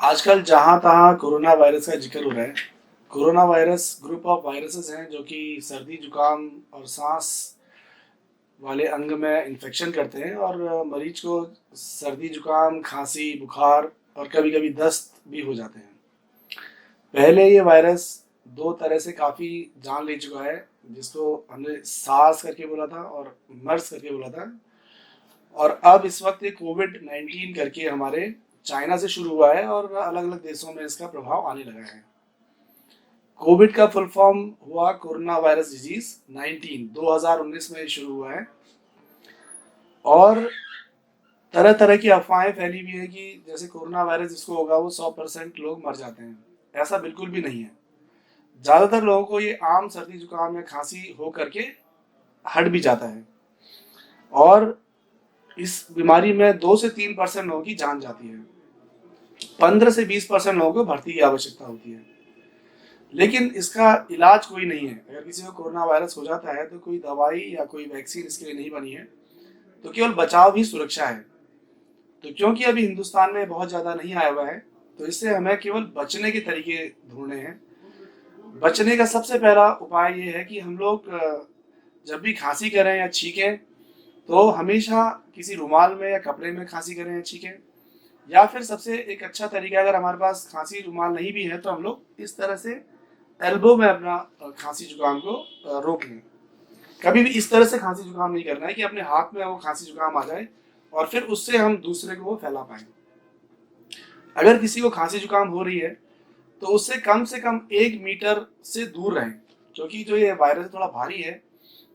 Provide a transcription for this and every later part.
आजकल जहाँ तहाँ कोरोना वायरस का जिक्र हो रहा है। Corona virus group of viruses हैं जो कि सर्दी जुकाम और सांस वाले अंग में इन्फेक्शन करते हैं और मरीज को सर्दी जुकाम खांसी बुखार और कभी कभी दस्त भी हो जाते हैं। पहले ये वायरस दो तरह से काफ़ी जान ले चुका है, जिसको हमने सार्स करके बोला था और मर्स करके बोला था। और अब इस वक्त ये कोविड-19 करके हमारे चाइना से शुरू हुआ है और अलग अलग देशों में इसका प्रभाव आने लगा है। कोविड का फुल फॉर्म हुआ कोरोना वायरस डिजीज 19 2019 में शुरू हुआ है। और तरह तरह की अफवाहें फैली हुई है कि जैसे कोरोना वायरस जिसको होगा वो 100% लोग मर जाते हैं। ऐसा बिल्कुल भी नहीं है। ज़्यादातर लोगों को ये आम सर्दी जुकाम या खांसी हो करके हट भी जाता है और इस बीमारी में 2 से 3% लोगों की जान जाती है। 15 से 20% लोगों को भर्ती की आवश्यकता होती है, लेकिन इसका इलाज कोई नहीं है। अगर किसी को कोरोना वायरस हो जाता है तो कोई दवाई या कोई वैक्सीन इसके लिए नहीं बनी है, तो केवल बचाव ही सुरक्षा है। तो क्योंकि अभी हिंदुस्तान में बहुत ज़्यादा नहीं आया हुआ है, तो इससे हमें केवल बचने के तरीके ढूंढने हैं। बचने का सबसे पहला उपाय ये है कि हम लोग जब भी खांसी करें या छींकें तो हमेशा किसी रुमाल में या कपड़े में खांसी करें या छींकें। या फिर सबसे एक अच्छा तरीका, अगर हमारे पास खांसी रुमाल नहीं भी है तो हम लोग इस तरह से एल्बो में अपना खांसी जुकाम को रोक लें। कभी भी इस तरह से खांसी जुकाम नहीं करना है कि अपने हाथ में वो खांसी जुकाम आ जाए और फिर उससे हम दूसरे को वो फैला पाए। अगर किसी को खांसी जुकाम हो रही है तो उससे कम 1 मीटर से दूर रहें, क्योंकि जो ये वायरस थोड़ा भारी है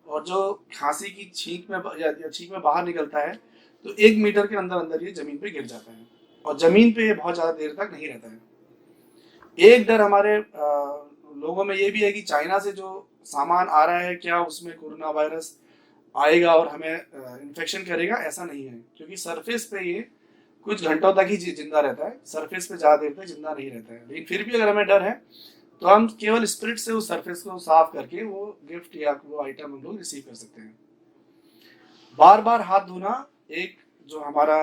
और जो खांसी की छींक में या छींक में बाहर निकलता है तो 1 मीटर के अंदर अंदर ये जमीन पे गिर जाता है और जमीन पे ये बहुत ज़्यादा देर तक नहीं रहता है। एक डर हमारे लोगों में ये भी है कि चाइना से जो सामान आ रहा है क्या उसमें कोरोना वायरस आएगा और हमें इन्फेक्शन करेगा। ऐसा नहीं है, क्योंकि सरफेस पे ये कुछ घंटों तक ही जिंदा रहता है। सरफेस पे ज़्यादा देर तक जिंदा नहीं रहता है। लेकिन फिर भी अगर हमें डर है तो हम केवल स्पिरिट से उस सरफेस को साफ करके वो गिफ्ट या वो आइटम हम लोग रिसीव कर सकते हैं। बार बार हाथ धोना एक जो हमारा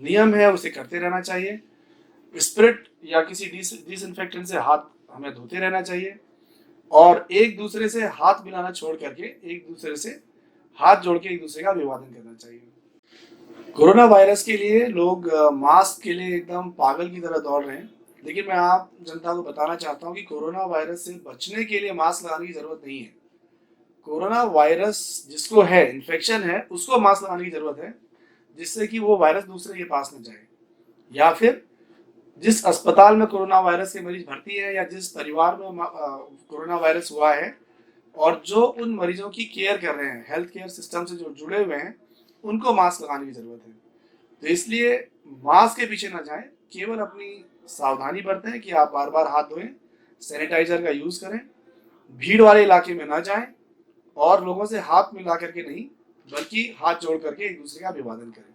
नियम है उसे करते रहना चाहिए। स्पिरिट या किसी डिसइंफेक्टेंट से हाथ हमें धोते रहना चाहिए और एक दूसरे से हाथ मिलाना छोड़ करके एक दूसरे से हाथ जोड़ के एक दूसरे का अभिवादन करना चाहिए। कोरोना वायरस के लिए लोग मास्क के लिए एकदम पागल की तरह दौड़ रहे हैं, लेकिन मैं आप जनता को बताना चाहता हूँ कि कोरोना वायरस से बचने के लिए मास्क लगाने की जरूरत नहीं है। कोरोना वायरस जिसको है, इन्फेक्शन है, उसको मास्क लगाने की जरूरत है, जिससे कि वो वायरस दूसरे के पास न जाए। या फिर जिस अस्पताल में कोरोना वायरस के मरीज भर्ती है या जिस परिवार में कोरोना वायरस हुआ है और जो उन मरीजों की केयर कर रहे हैं, हेल्थ केयर सिस्टम से जो जुड़े हुए हैं, उनको मास्क लगाने की जरूरत है। तो इसलिए मास्क के पीछे ना जाएं, केवल अपनी सावधानी बरतें कि आप बार बार हाथ धोएं, सैनिटाइजर का यूज करें, भीड़ वाले इलाके में ना जाएं और लोगों से हाथ मिला करके नहीं बल्कि हाथ जोड़ करके एक दूसरे का अभिवादन करें।